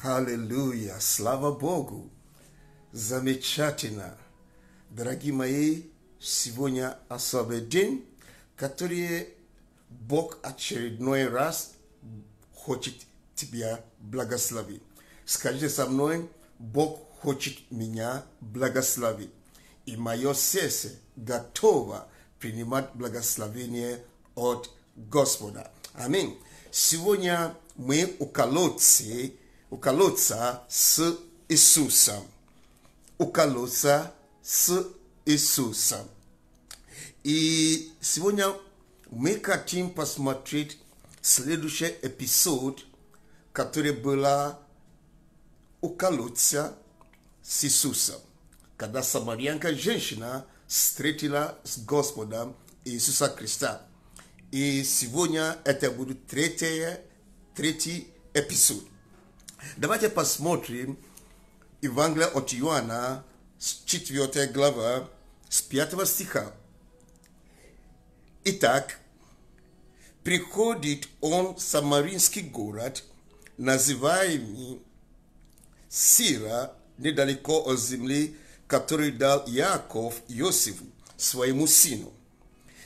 Аллилуйя, слава Богу! Замечательно! Дорогие мои, сегодня особый день, который Бог очередной раз хочет тебя благословить. Скажите со мной, Бог хочет меня благословить. И мое сердце готово принимать благословение от Господа. Аминь. Сегодня мы уколоться с Иисусом. Уколоться с Иисусом. И сегодня мы хотим посмотреть следующий эпизод, который была уколоться с Иисусом. Когда самарянка женщина встретила с Господом Иисуса Христа. И сегодня это будет третий эпизод. Давайте посмотрим Евангелие от Иоанна, 4 глава, с 5 стиха. Итак, приходит он в самаринский город, называемый Сира, недалеко от земли, который дал Иаков Иосифу, своему сыну.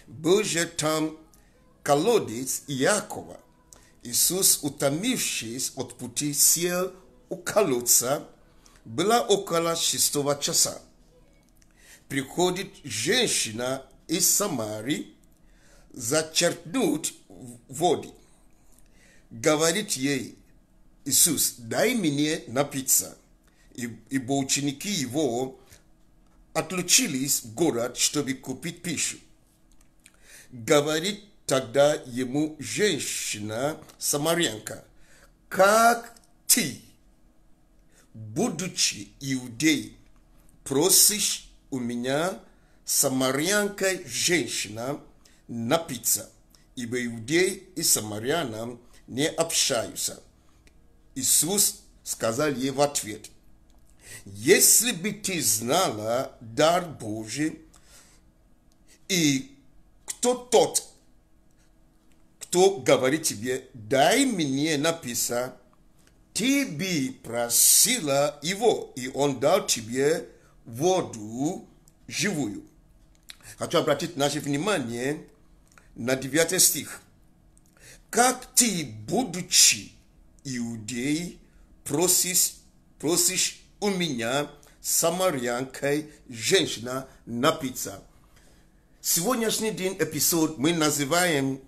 Был же там колодец Иакова. Иисус, утомившись от пути, сел у колодца. Было около 6 часа. Приходит женщина из Самарии зачерпнуть воды. Говорит ей Иисус: дай мне напиться, ибо ученики его отлучились в город, чтобы купить пищу. Говорит тогда ему женщина-самарянка: как ты, будучи иудей, просишь у меня, самарянка женщина, напиться, ибо иудей и самарянам не общаются. Иисус сказал ей в ответ: если бы ты знала дар Божий, и кто тот, кто говорит тебе: дай мне напиться, ты бы просила его, и он дал тебе воду живую. Хочу обратить наше внимание на 9 стих. Как ты, будучи иудей, просишь у меня, самарянкой женщина, напиться. Сегодняшний день эпизод мы называем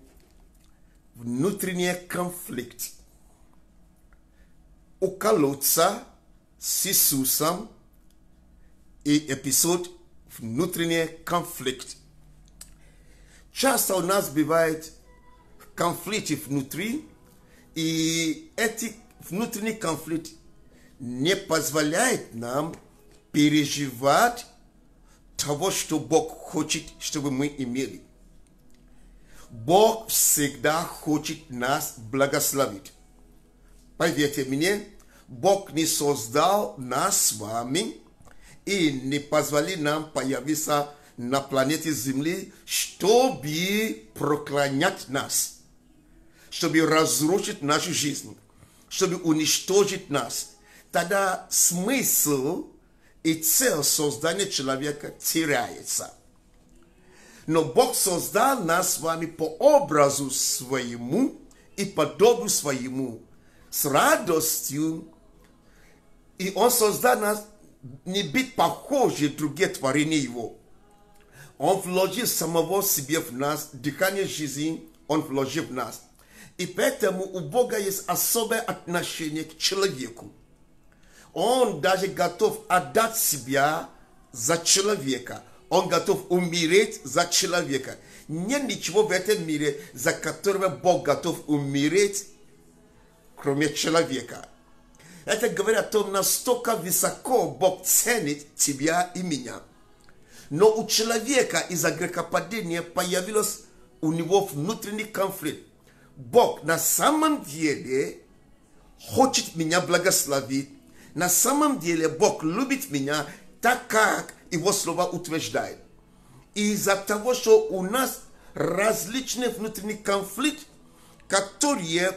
внутренний конфликт. Уколоться с Иисусом и эпизод внутренний конфликт. Часто у нас бывает конфликты внутри, и эти внутренний конфликт не позволяет нам переживать того, что Бог хочет, чтобы мы имели. Бог всегда хочет нас благословить. Поверьте мне, Бог не создал нас с вами и не позволил нам появиться на планете Земли, чтобы проклинать нас, чтобы разрушить нашу жизнь, чтобы уничтожить нас. Тогда смысл и цель создания человека теряется. Но Бог создал нас с вами по образу своему и подобию своему, с радостью. И Он создал нас не быть похожи на другие творения Его. Он вложил самого себе в нас, дыхание жизни Он вложил в нас. И поэтому у Бога есть особое отношение к человеку. Он даже готов отдать себя за человека. Он готов умереть за человека. Нет ничего в этом мире, за которого Бог готов умереть, кроме человека. Это говорит о том, настолько высоко Бог ценит тебя и меня. Но у человека из-за грехопадения появился у него внутренний конфликт. Бог на самом деле хочет меня благословить. На самом деле Бог любит меня, так как Его Слово утверждает. И из-за того, что у нас различные внутренние конфликты, которые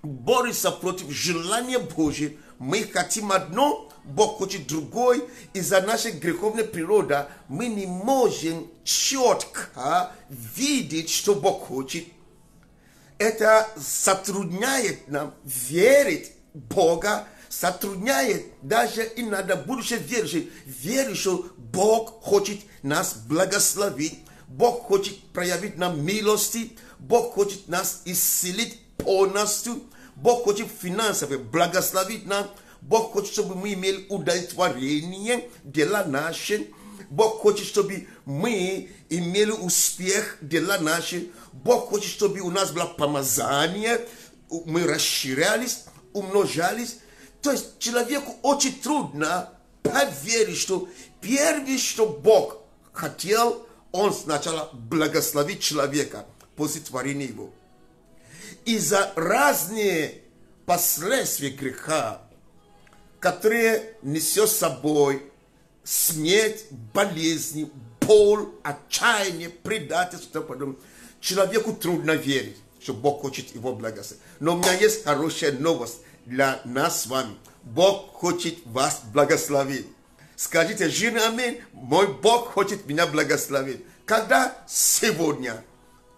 борется против желания Божьего, мы хотим одно, Бог хочет другой. Из-за нашей греховной природы мы не можем четко видеть, что Бог хочет. Это затрудняет нам верить в Бога, затрудняет даже иногда будущих верить, что Бог хочет нас благословить, Бог хочет проявить нам милости, Бог хочет нас исцелить полностью, Бог хочет финансово благословить нам, Бог хочет, чтобы мы имели удовлетворение дела наши, Бог хочет, чтобы мы имели успех дела наши, Бог хочет, чтобы у нас было помазание, мы расширялись, умножались. То есть человеку очень трудно поверить, что первое, что Бог хотел, Он сначала благословить человека после творения его. Из-за разных последствий греха, которые несет с собой смерть, болезни, боль, отчаяние, предательство, человеку трудно верить, что Бог хочет его благословить. Но у меня есть хорошая новость для нас с вами. Бог хочет вас благословить. Скажите, жена, аминь, мой Бог хочет меня благословить. Когда? Сегодня.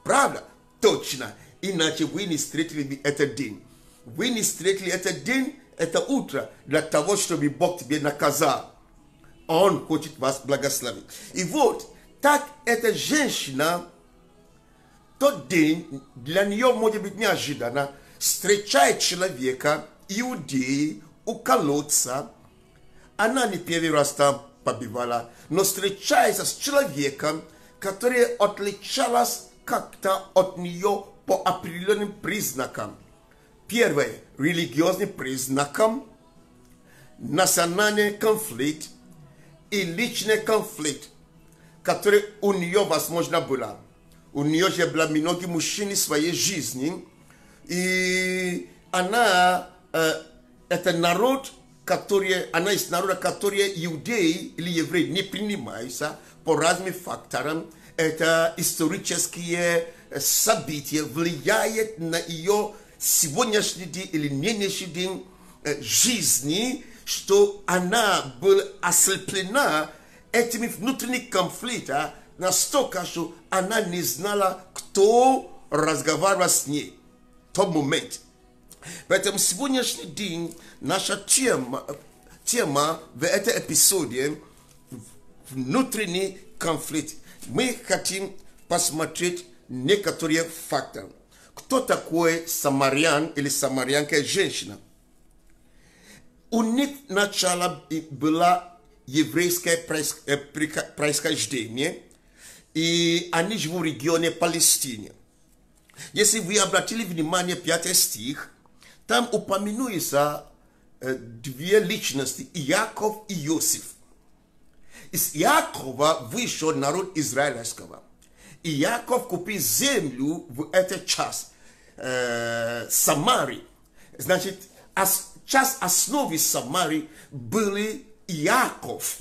Правда? Точно. Иначе вы не встретили этот день. Вы не встретили этот день, это утро, для того, чтобы Бог тебе наказал. Он хочет вас благословить. И вот, так эта женщина, тот день, для нее может быть неожиданно, встречает человека, иудеи, у колодца. Она не первый раз там побывала, но встречается с человеком, который отличался как-то от нее по определенным признакам. Первое, религиозным признакам, национальный конфликт и личный конфликт, который у нее, возможно, был. У нее же было много мужчин в своей жизни, и она, это народ, она из народа, который иудеи или евреи не принимаются по разным факторам. Это исторические события влияют на ее сегодняшний день или нынешний день жизни, что она была ослеплена этими внутренними конфликтами настолько, что она не знала, кто разговаривал с ней в тот момент. Поэтому сегодняшний день наша тема в этом эпизоде внутренний конфликт. Мы хотим посмотреть некоторые факты. Кто такой самарян или самарянка женщина? У них начало было еврейское происхождение, и они живут в регионе Палестины. Если вы обратили внимание, 5 стих, там упоминаются две личности, Иаков и Иосиф. Из Иакова вышел народ израильского. Иаков купил землю в этот час Самарии. Значит, часть основы Самарии были Иаков.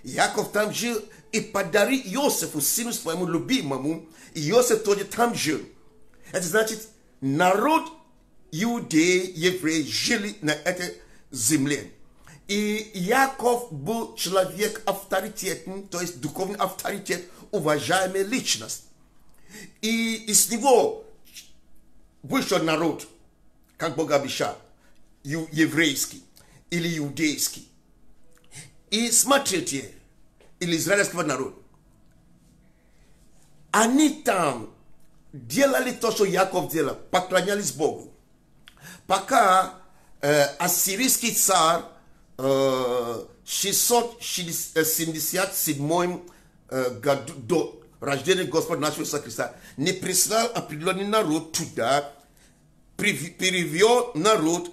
Иаков там жил и подарил Иосифу, сыну своему любимому. Иосиф тоже там жил. Это значит, народ иудеи, евреи жили на этой земле. И Иаков был человек авторитетный, то есть духовный авторитет, уважаемая личность. И из него вышел народ, как Бог обещал, еврейский или иудейский. И смотрите, или израильского народа. Они там делали то, что Иаков делал, поклонялись Богу. Пока ассирийский царь 677 году до рождения Господа нашего Иисуса Христа не прислал определенный народ туда, перевел народ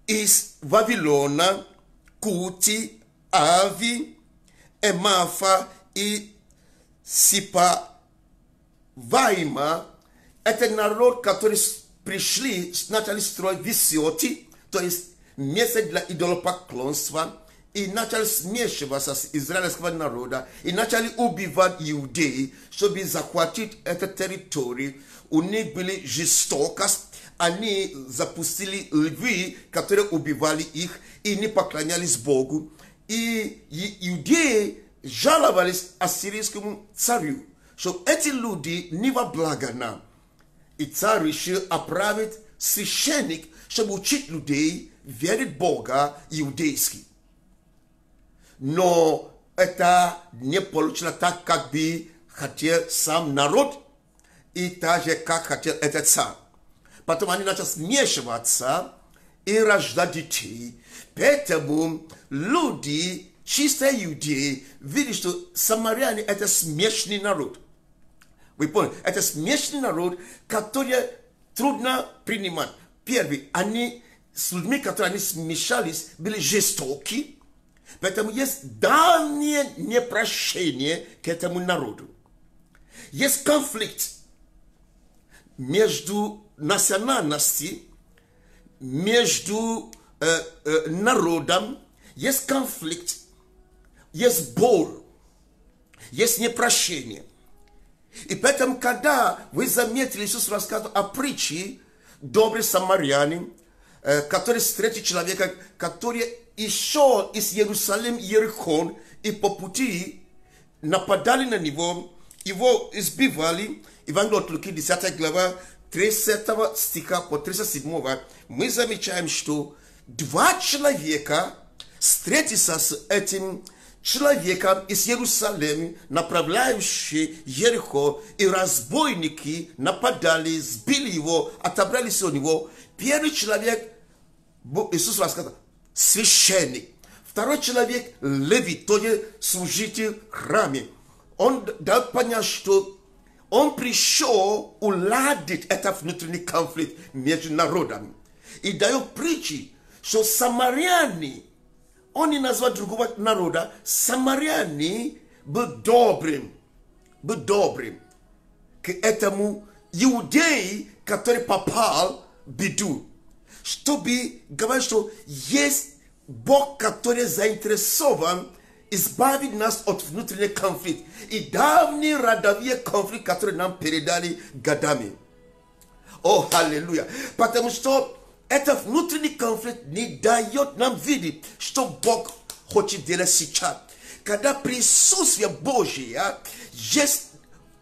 из Вавилона, Кути, Ави, Эмафа и Сипавайма. Это народ, который пришли, начали строить висоты, то есть место для идолопоклонства, и начали смешиваться с израильского народа, и начали убивать иудеи, чтобы захватить эту территорию. У них были жестокость, они запустили львы, которые убивали их, и не поклонялись Богу. И иудеи жаловались ассирийскому царю, что эти люди не во благо нам. И царь решил отправить священник, чтобы учить людей верить в Бога иудейский. Но это не получилось так, как бы хотел сам народ, и так же, как хотел этот царь. Потом они начали смешиваться и рождать детей. Поэтому люди, чистые иудеи, видели, что самаряне – это смешанный народ. Вы поняли? Это смешанный народ, который трудно принимать. Первый, они с людьми, которые они смешались, были жестоки. Поэтому есть давнее непрощение к этому народу. Есть конфликт между национальностью, между народом. Есть конфликт, есть боль, есть непрощение. И поэтому, когда вы заметили, Иисус рассказывал о притче «Добрый самарянин», который встретил человека, который шел из Иерусалима в Иерихон, и по пути нападали на него, его избивали. Евангелие от Луки, 10 глава, 30 стиха по 37, мы замечаем, что два человека встретились с этим человеком из Иерусалима, направляющий Иерихон, и разбойники нападали, сбили его, отобрали все у него. Первый человек, Иисус рассказал, священник. Второй человек, левит, то есть служитель в храме. Он дал понять, что он пришел уладить этот внутренний конфликт между народами. И дает притчи, что самаряне, он не назвал другого народа, самаряне был добрым к этому иудеи, который попал в беду. Чтобы говорить, что есть Бог, который заинтересован избавить нас от внутреннего конфликта. И давний родовой конфликт, который нам передали годами. О, аллилуйя. Потому что этот внутренний конфликт не дает нам видеть, что Бог хочет делать сейчас. Когда присутствие Божье есть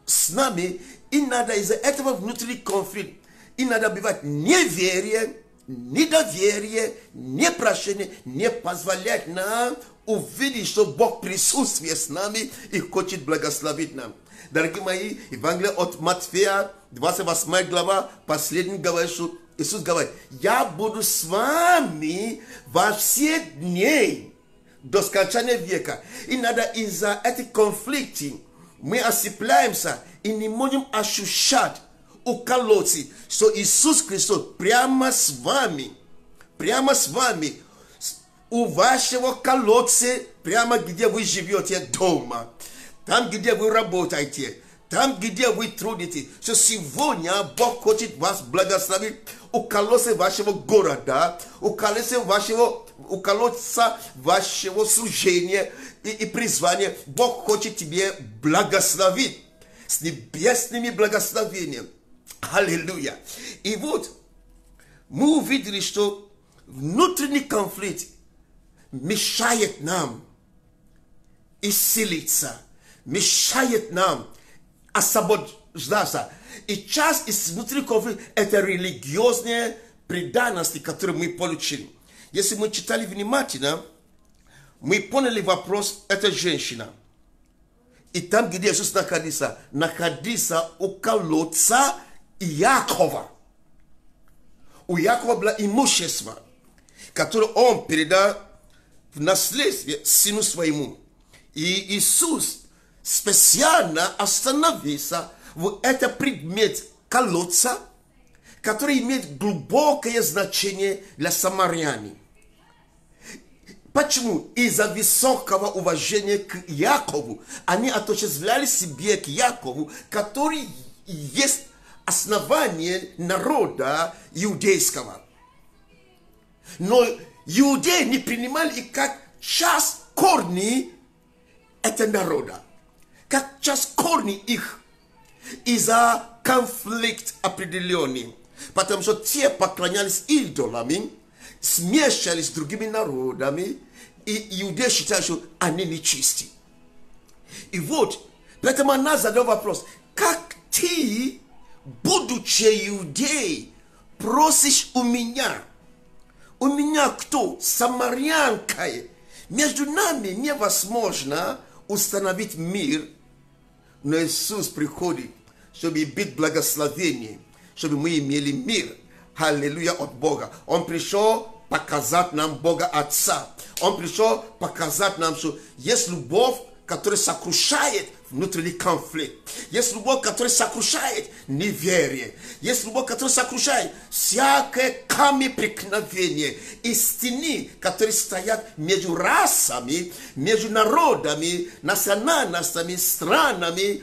с нами, и надо из-за этого внутреннего конфликта, и надо убивать неверие, недоверие, непрощение, не позволять нам увидеть, что Бог присутствует с нами и хочет благословить нам. Дорогие мои, Евангелие от Матфея, 28 глава, последний говорит, что Иисус говорит: я буду с вами во все дни до скончания века. И надо из-за этих конфликтов мы осыпляемся и не можем ощущать, уколоться, что Иисус Христос прямо с вами, у вашего колодца, прямо где вы живете дома, там, где вы работаете, там, где вы трудитесь, что сегодня Бог хочет вас благословить у колодца вашего города, у колодца вашего служения и призвания. Бог хочет тебе благословить с небесными благословениями. Аллилуйя. И вот мы увидели, что внутренний конфликт мешает нам исцелиться, мешает нам освобождаться. И часть из внутреннего конфликта – это религиозные преданности, которые мы получили. Если мы читали внимательно, мы поняли вопрос этой женщины. И там, где Иисус находился у колодца Якова. У Якова было имущество, которое он передал в наследство сыну своему. И Иисус специально остановился в этот предмет колодца, который имеет глубокое значение для самарян. Почему? Из-за высокого уважения к Якову они отождествляли себе к Якову, который есть основание народа иудейского. Но иудеи не принимали их как часть корней этого народа, как часть корней их, из-за конфликт определенный. потому что те поклонялись идолами, смешивались с другими народами, и иудеи считают, что они нечисты. И вот, поэтому она задала вопрос, как ты, будучи иудей, просишь у меня кто? Самарянка. Между нами невозможно установить мир, но Иисус приходит, чтобы быть благословение, чтобы мы имели мир. Аллилуйя от Бога. Он пришел показать нам Бога Отца. Он пришел показать нам, что есть любовь, которая сокрушает внутренний конфликт. Есть любовь, которая сокрушает неверие. Есть любовь, которая сокрушает всякое камень преткновения и стены, которые стоят между расами, между народами, национальностями, странами,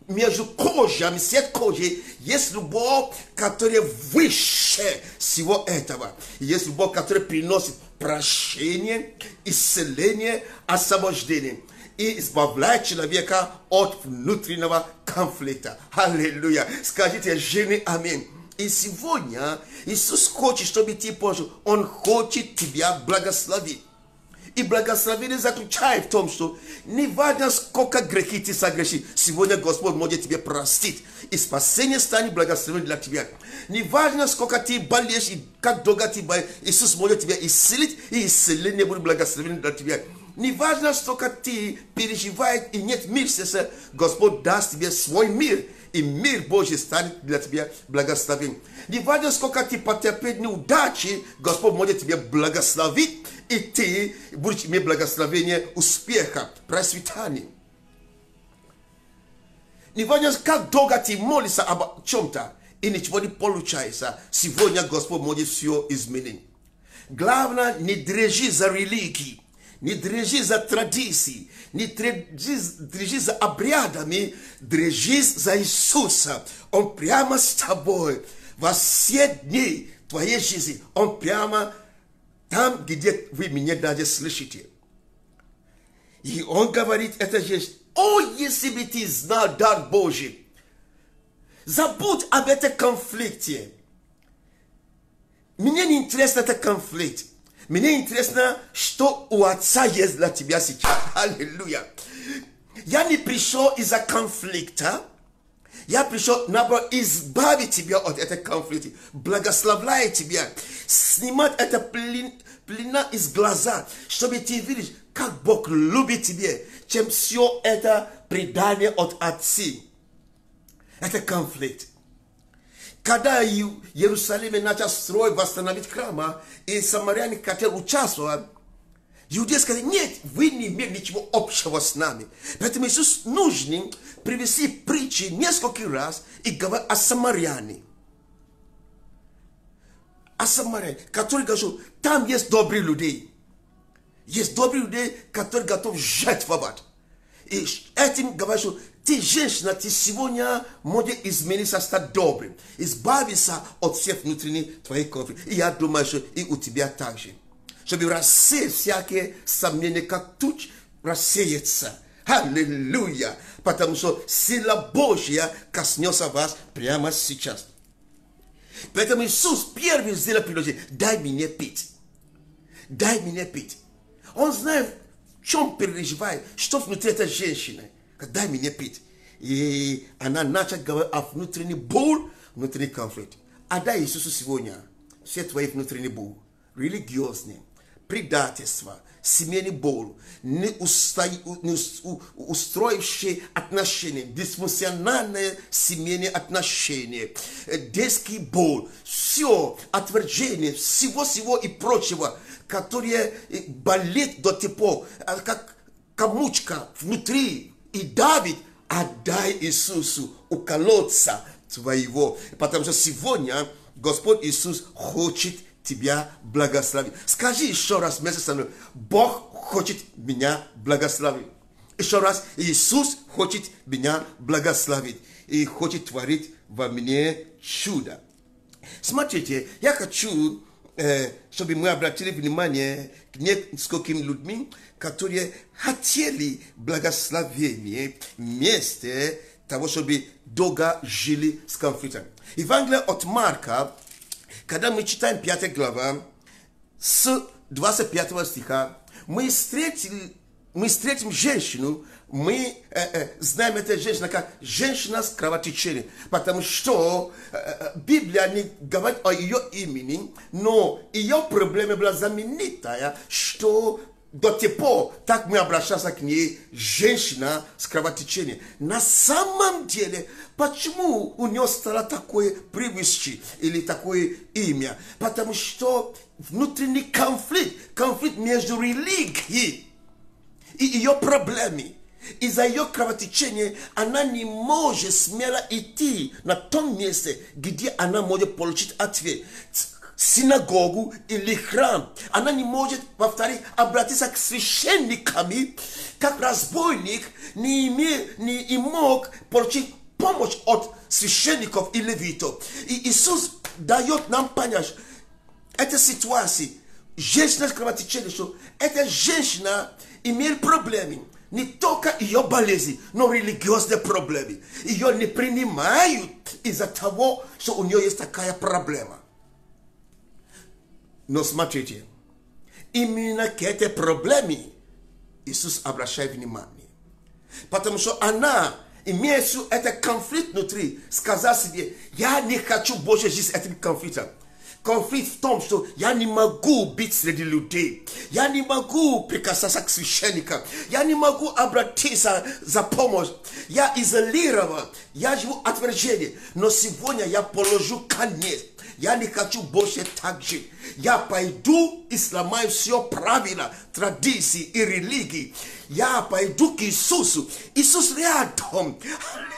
между кожами, цвет кожи. Есть любовь, которая выше всего этого. Есть любовь, которая приносит прощение, исцеление, освобождение и избавляет человека от внутреннего конфликта. Аллилуйя. Скажите, жены, аминь. И сегодня Иисус хочет, чтобы ты понял, Он хочет тебя благословить. И благословение заключается в том, что не важно, сколько грехи ты согрешил, сегодня Господь может тебе простить. И спасение станет благословением для тебя. Не важно, сколько ты болеешь и как долго ты болеешь, Иисус может тебя исцелить, и исцеление будет благословением для тебя. Не важно, сколько ты переживаешь и нет мира в сердце, Господь даст тебе свой мир. И мир Божий станет для тебя благословением. Не важно, сколько ты потерпишь неудачи, Господь может тебя благословить, и ты будешь иметь благословение успеха, процветания. Не важно, как долго ты молишься об чем-то, и ничего не получается, сегодня Господь может все изменить. Главное, не дрожи за религией, не дрожи за традицией, не дрожи за обрядами, дрожи за Иисуса. Он прямо с тобой. Во все дни твоей жизни Он прямо там, где вы меня даже слышите. И Он говорит это здесь. О, если бы ты знал дар Божий. Забудь об этом конфликте. Мне не интересно этот конфликт. Мне интересно, что у Отца есть для тебя сейчас. Аллилуйя. Я не пришел из-за конфликта. Я пришел, наоборот, избавить тебя от этого конфликта. Благословляю тебя. Снимать это пелена из глаза, чтобы ты видишь, как Бог любит тебя, чем все это предание от Отца. Это конфликт. Когда Иерусалим начал строить, восстановить храм, и самаряне хотели участвовать, иудеи сказали, нет, вы не имеете ничего общего с нами. Поэтому Иисус нужно привести притчи несколько раз и говорить о самаряне. О самаряне, которые говорят, там есть добрые люди. Есть добрые люди, которые готовы жертвовать. И этим говорят, что ты, женщина, ты сегодня можешь измениться, стать добрым. Избавиться от всех внутренних твоих конфликтов. И я думаю, что и у тебя также. Чтобы рассеять всякие сомнения, как туч рассеется. Аллилуйя. Потому что сила Божья коснется вас прямо сейчас. Поэтому Иисус первый сделал предложение. Дай мне пить. Дай мне пить. Он знает, в чем переживает, что внутри этой женщины. Дай мне пить. И она начала говорить о внутренней боли, внутренний конфликт. А дай Иисусу сегодня все твои внутренние боли, религиозные, предательство, семейный боль, устроившие отношения, дисфункциональные семейные отношения, детский боль, все отвержение, всего и прочего, которое болит до тех пор, как комучка внутри и давит, отдай Иисусу у колодца твоего. Потому что сегодня Господь Иисус хочет тебя благословить. Скажи еще раз вместе со мной. Бог хочет меня благословить. Еще раз. Иисус хочет меня благословить. И хочет творить во мне чудо. Смотрите, я хочу, чтобы мы обратили внимание к нескольким людям, которые хотели благословения вместе того, чтобы долго жили с конфликтом. Евангелие от Марка, когда мы читаем 5 глава, с 25 стиха, мы встретим женщину, мы знаем эту женщину как женщина с кровотечением, потому что Библия не говорит о ее имени, но ее проблема была знаменитая, что до тех пор, так мы обращались к ней, женщина с кровотечением. На самом деле, почему у нее стало такое привычки или такое имя? Потому что внутренний конфликт между религией и ее проблемами. Из-за ее кровотечения она не может смело идти на том месте, где она может получить ответ. Синагогу или храм. Она не может, повторить, обратиться к священникам, как разбойник не мог получить помощь от священников и левитов. И Иисус дает нам понять, эта ситуация, женщина с кровотечением, что эта женщина имеет проблемы. Не только ее болезни, но религиозные проблемы. Ее не принимают из-за того, что у нее есть такая проблема. Но смотрите, именно к этой проблеме Иисус обращает внимание. Потому что она, имея этот конфликт внутри, сказала себе, я не хочу больше жить с этим конфликтом. Конфликт в том, что я не могу быть среди людей. Я не могу прикасаться к священникам. Я не могу обратиться за помощью. Я изолирован. Я живу отвержение. Но сегодня я положу конец. Я не хочу больше так жить. Я пойду и сломаю все правила, традиции и религии. Я пойду к Иисусу. Иисус рядом.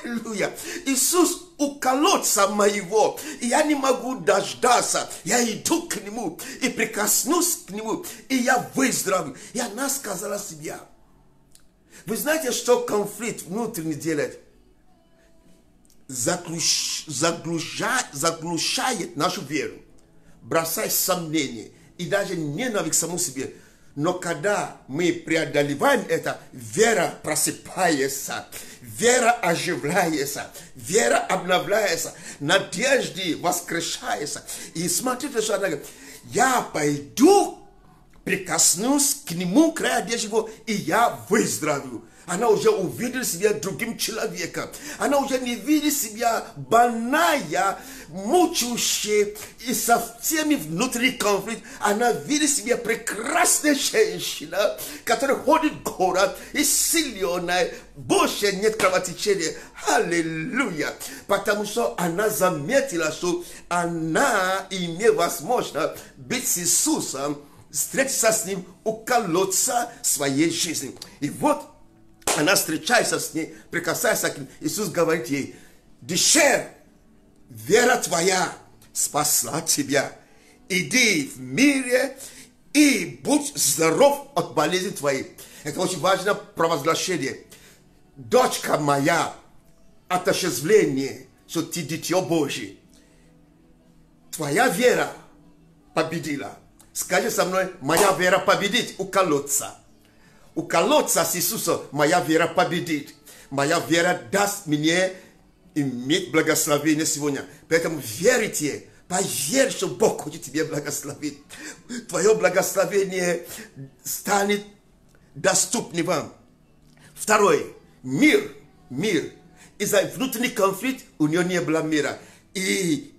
Аллилуйя. Иисус у колодца моего. И я не могу дождаться. Я иду к Нему и прикоснусь к Нему. И я выздоровлю. И она сказала себе. Вы знаете, что конфликт внутренний делает? Заглушает нашу веру, бросает сомнения и даже ненависть к самому себе. Но когда мы преодолеваем это, вера просыпается, вера оживляется, вера обновляется, надежда воскрешается. И смотрите, что она говорит, я пойду, прикоснусь к Нему, край одежды его, и я выздоровлю. Она уже увидела себя другим человеком. Она уже не видит себя больная, мучающая и со всеми внутренний конфликт. Она видит себя прекрасная женщина, которая ходит в город и сильная, больше нет кровотечения. Аллилуйя! Потому что она заметила, что она имеет возможность быть с Иисусом, встретиться с Ним у колодца своей жизни. И вот она встречается с ней, прикасается к ней. Иисус говорит ей, дочь, вера твоя спасла тебя. Иди в мире и будь здоров от болезни твоей. Это очень важное провозглашение. Дочка моя, отождествление, что ты дитё Божие. Твоя вера победила. Скажи со мной, моя вера победит у колодца. У колодца с Иисусом моя вера победит. Моя вера даст мне иметь благословение сегодня. Поэтому верите, поверь, что Бог хочет тебе благословить. Твое благословение станет доступным вам. Второе. Мир. Из-за внутренний конфликт у нее не было мира. И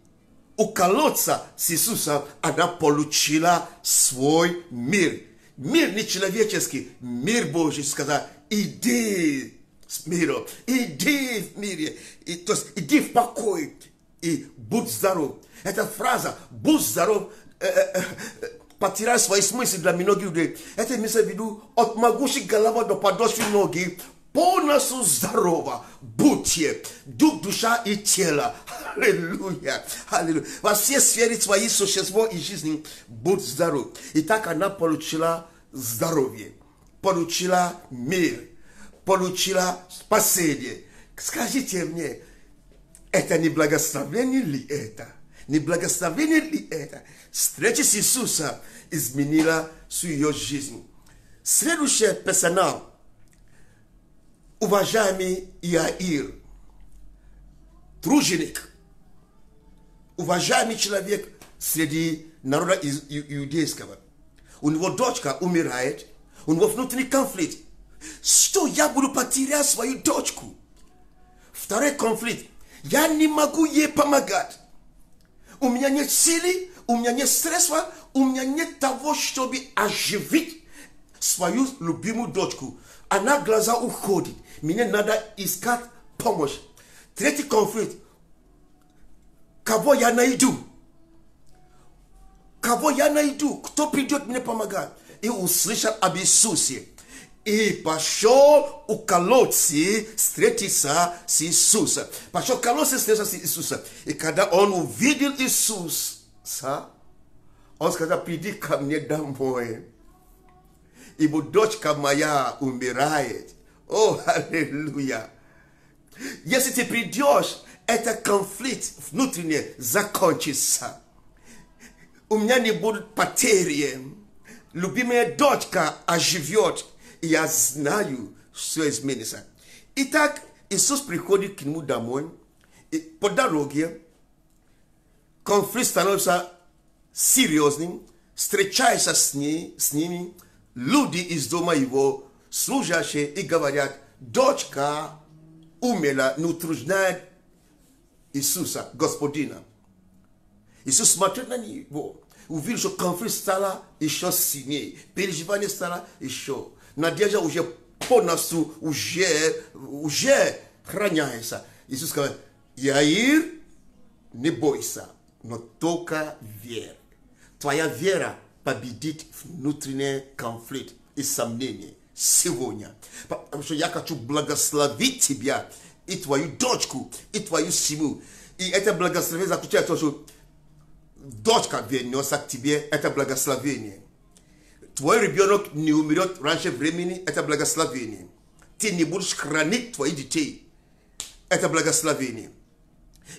у колодца с Иисусом она получила свой мир. Мир не человеческий, мир Божий. Сказал, иди с миром, иди в мире, то есть иди в покой и будь здоров. Эта фраза «будь здоров» потеряла свой смысл для многих людей. Это имеется в виду от могущей головы до подошвы ноги. Полностью здорово будьте, дух, душа и тело. Аллилуйя. Аллилуйя. Во все сферы своей существа и жизни будь здоров. И так она получила здоровье, получила мир, получила спасение. Скажите мне, это не благословение ли это? Не благословение ли это? Встреча с Иисусом изменила всю ее жизнь. Следующий персонаж. Уважаемый Иаир, труженик. Уважаемый человек среди народа иудейского. У него дочка умирает, у него внутренний конфликт. Что я буду потерять свою дочку? Второй конфликт. Я не могу ей помогать. У меня нет силы, у меня нет средства, у меня нет того, чтобы оживить свою любимую дочку. Она глаза уходит. Мне надо искать помощь. Третий конфликт. Кого я найду? Кого я найду? Кто придет мне помогать? И услышал об Иисусе. И пошел у колодца встретиться с Иисусом. Пошел к колодцу встретиться с Иисусом. И когда он увидел Иисуса, он сказал: приди ко мне домой. Ибо дочка моя умирает. О, аллилуйя. Если ты придешь, этот конфликт внутренний закончится. У меня не будет потери. Любимая дочка оживет. И я знаю, все изменится. Итак, Иисус приходит к нему домой. И по дороге конфликт становится серьезным. Встречается с ними люди из дома его, служащие, и говорят: дочка умерла, не утруждает Иисуса, Господина. Иисус смотрит на него, увидел, что конфликт стало еще сильнее, переживание стало еще. Надежда уже полностью уже храняется. Иисус сказал: Яир, не бойся, но только верь. Твоя вера победит внутренний конфликт и сомнения сегодня. Потому что я хочу благословить тебя, и твою дочку, и твою семью. И это благословение заключается в том, что дочка вернется к тебе, это благословение. Твой ребенок не умрет раньше времени, это благословение. Ты не будешь хранить твоих детей, это благословение.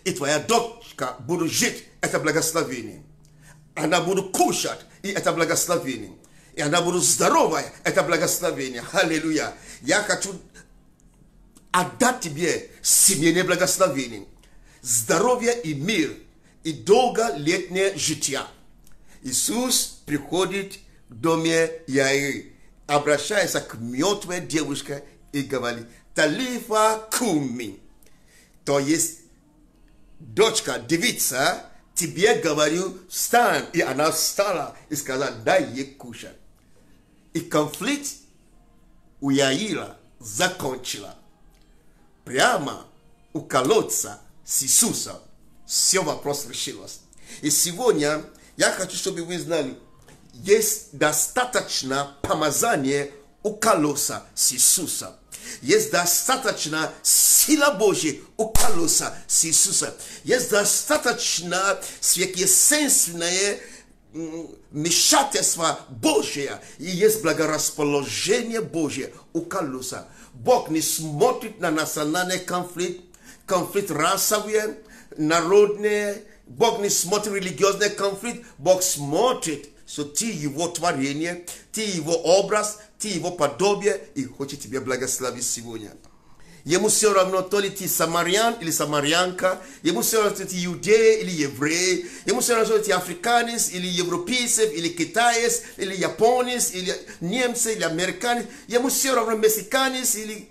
И твоя дочка будет жить, это благословение. Она будет кушать, и это благословение. И она будет здоровая, это благословение. Аллилуйя. Я хочу отдать тебе семейное благословение, здоровье и мир, и долголетнее житие. Иисус приходит в доме Яиры, обращается к мертвой девушке и говорит: Талифа куми. То есть, дочка, девица, тебе говорю, встань. И она встала и сказала: дай ей кушать. И конфликт у Яира закончила. Прямо у колодца с Иисусом все вопрос решилось. И сегодня я хочу, чтобы вы знали, есть достаточно помазания у колодца с Иисусом. Есть достаточно сила Божья у колодца с Иисусом. Есть достаточно сверхъестественное вмешательство Божье. И есть благорасположение Божье у колодца. Бог не смотрит на национальный конфликт, конфликт расовый, народный. Бог не смотрит религиозный конфликт. Бог смотрит, что ты его творение, ты его образ, ты его подобие, и хочет тебе благословить сегодня. Ему все равно, то ли ты самарян или самарянка, ему все равно, то ли ты иудей или еврей, ему все равно, то ли ты африканец или европеец, или китаец, или японец, или немец, или американец, ему все равно, мексиканец, или...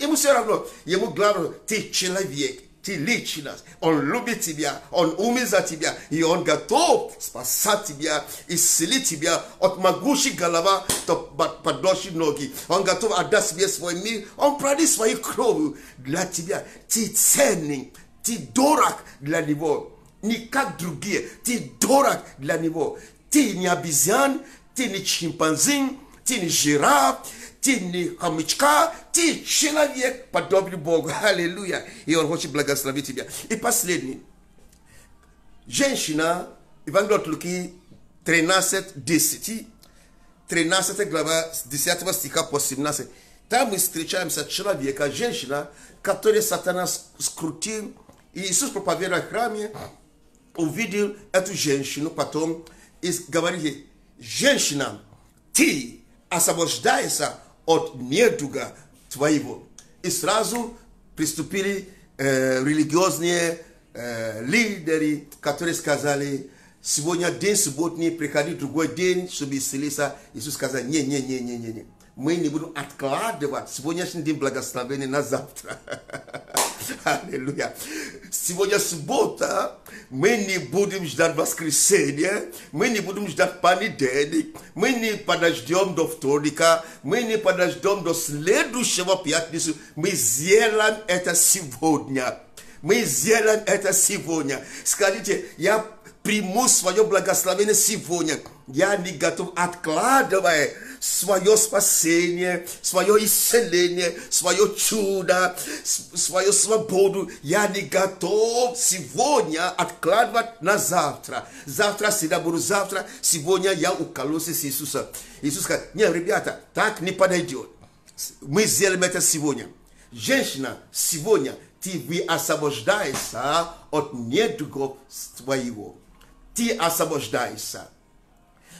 Ему все равно, ему главное, ты человек. Ты личность. Он любит тебя, он умер за тебя, и он готов спасать тебя, исцелить тебя от могущей головы до подошвы ноги. Он готов отдать себе свой мир, он пролил свою кровь для тебя. Ты ценный, ты дорог для него, не как другие, ты дорог для него. Ты не обезьян, ты не шимпанзе, ты не жираф, ты не хомячка, ты человек, подобный Богу. Аллилуйя. И он хочет благословить тебя. И последний. Женщина, Евангелие от Луки 13:10, 13 глава, с 10 стиха по 17. Там мы встречаемся человека, женщина, которая сатана скрутил. И Иисус, проповедуя в храме, увидел эту женщину потом и говорит ей: женщина, ты освобождаешься от недуга твоего. И сразу приступили религиозные лидеры, которые сказали, сегодня день субботний, приходи другой день, чтобы исцелиться. Иисус сказал, не. Мы не будем откладывать сегодняшний день благословения на завтра. Аллилуйя. Сегодня суббота, мы не будем ждать воскресенья, мы не будем ждать понедельник, мы не подождем до вторника, мы не подождем до следующего пятницы, мы сделаем это сегодня. Мы сделаем это сегодня. Скажите, я приму свое благословение сегодня. Я не готов откладывать свое спасение, свое исцеление, свое чудо, свою свободу. Я не готов сегодня откладывать на завтра. Завтра всегда буду завтра. Сегодня я укололся с Иисусом. Иисус сказал, нет, ребята, так не подойдет. Мы сделаем это сегодня. Женщина, сегодня ты освобождаешься от недугов твоего. Ты освобождаешься.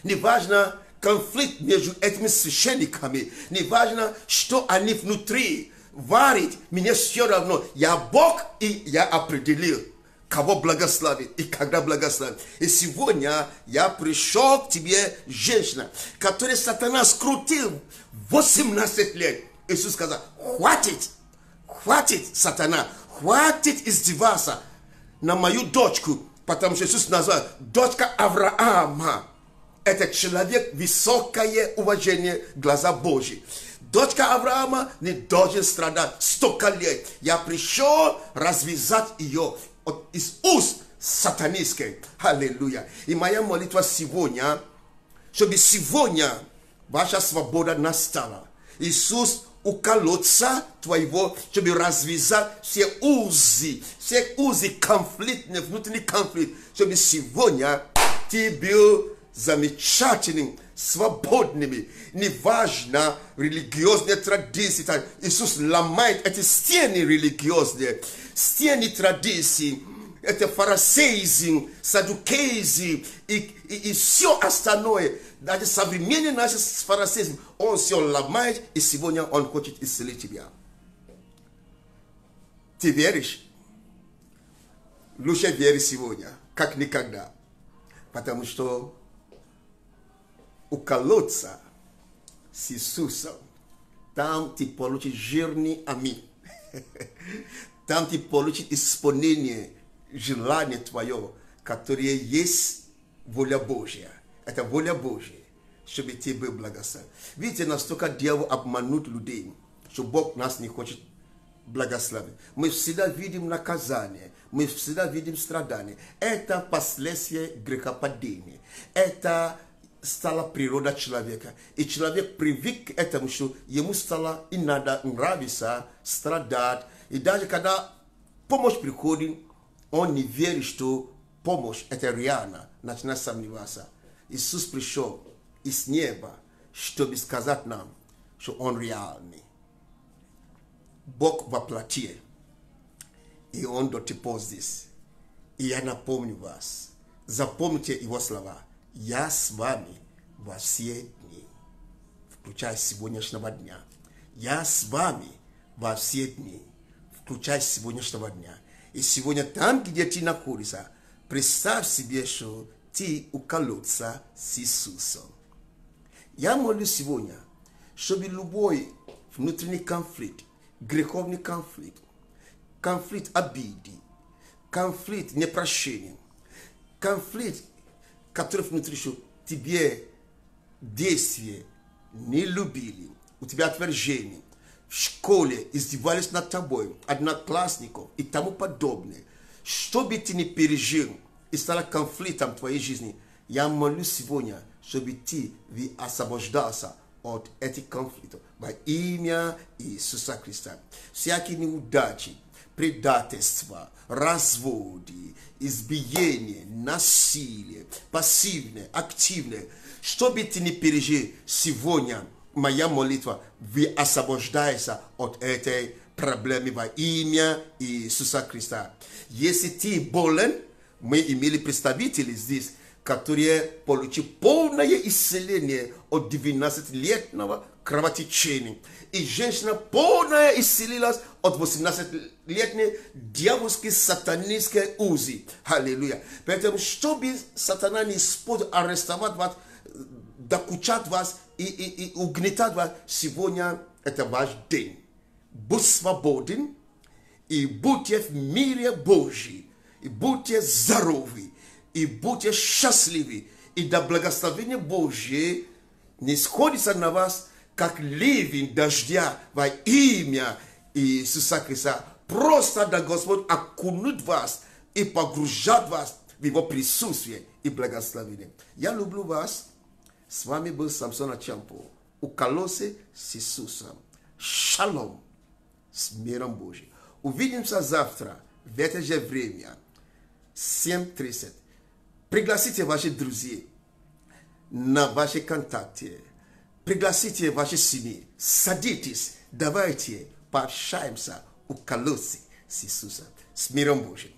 Неважно конфликт между этими священниками, неважно, что они внутри варят, мне все равно. Я Бог, и я определил, кого благословить и когда благословить. И сегодня я пришел к тебе, женщина, которую сатана скрутил 18 лет. Иисус сказал, хватит, сатана, хватит издеваться на мою дочку, потому что Иисус назвал дочка Авраама. Это человек высокое уважение глаза Божьи. Дочка Авраама не должен страдать столько лет. Я пришел развязать ее из уст сатанистской. Аллилуйя. И моя молитва сегодня, чтобы сегодня ваша свобода настала. Иисус уколоться твоего, чтобы развязать все узы конфликтные, внутренний конфликт, чтобы сегодня ты был замечательным, свободными. Неважно религиозные традиции. Иисус ломает эти стены религиозные, стены традиций, это фарисеизм, саддукеизм и все остальное. Даже современный наш фарисеизм, он все ломает, и сегодня он хочет исцелить тебя. Ты веришь? Лучше верить сегодня, как никогда. Потому что уколоться с Иисусом, там ты получишь жирный аминь. Там ты получишь исполнение желания твое, которое есть воля Божья. Это воля Божья, чтобы ты был благословен. Видите, настолько дьявол обманут людей, что Бог нас не хочет благословить. Мы всегда видим наказание, мы всегда видим страдания. Это последствия грехопадения. Это стала природа человека. И человек привык к этому, что ему стало и надо нравиться, страдать. И даже когда помощь приходит, он не верит, что помощь это реально, начинает сомневаться. Иисус пришел из неба, чтобы сказать нам, что он реальный. Бог воплотил. И он дотипал здесь. И я напомню вас. Запомните его слова. Я с вами во все дни, включая сегодняшнего дня. Я с вами во все дни, включая сегодняшнего дня. И сегодня там, где ты находишься, представь себе, что ты уколоться с Иисусом. Я молюсь сегодня, чтобы любой внутренний конфликт, греховный конфликт, конфликт обиды, конфликт непрощения, конфликт, который внутри, что тебе действия не любили, у тебя отвержение, в школе издевались над тобой, одноклассников и тому подобное. Что бы ты ни пережил и стало конфликтом в твоей жизни, я молюсь сегодня, чтобы ты освобождался от этих конфликтов во имя Иисуса Христа. Всякие неудачи, предательства, разводы, избиение, насилие, пассивное, активное. Что бы ты ни пережил сегодня, моя молитва, вы освобождаетесь от этой проблемы во имя Иисуса Христа. Если ты болен, мы имели представителей здесь, которые получи полное исцеление от 12-летнего кровотечения. И женщина полная исцелилась от 18-летней дьявольской сатанинской узы. Аллилуйя. Поэтому, чтобы сатана не способен арестовать вас, докучать вас и угнетать вас, сегодня это ваш день. Будь свободен и будьте в мире Божьем. И будьте здоровы. И будьте счастливы. И да благословение Божье не сходится на вас, как ливень дождя во имя Иисуса Христа. Просто да Господь окунет вас и погружает вас в Его присутствие и благословение. Я люблю вас. С вами был Самсон Ачампо. У колоссе с Иисусом. Шалом. С миром Божьим. Увидимся завтра в это же время. 7:30. Пригласите ваших друзей на ваши контакты. Пригласите ваши семьи. Садитесь. Давайте пообщаемся у колоссе с Иисусом. С миром Божьим.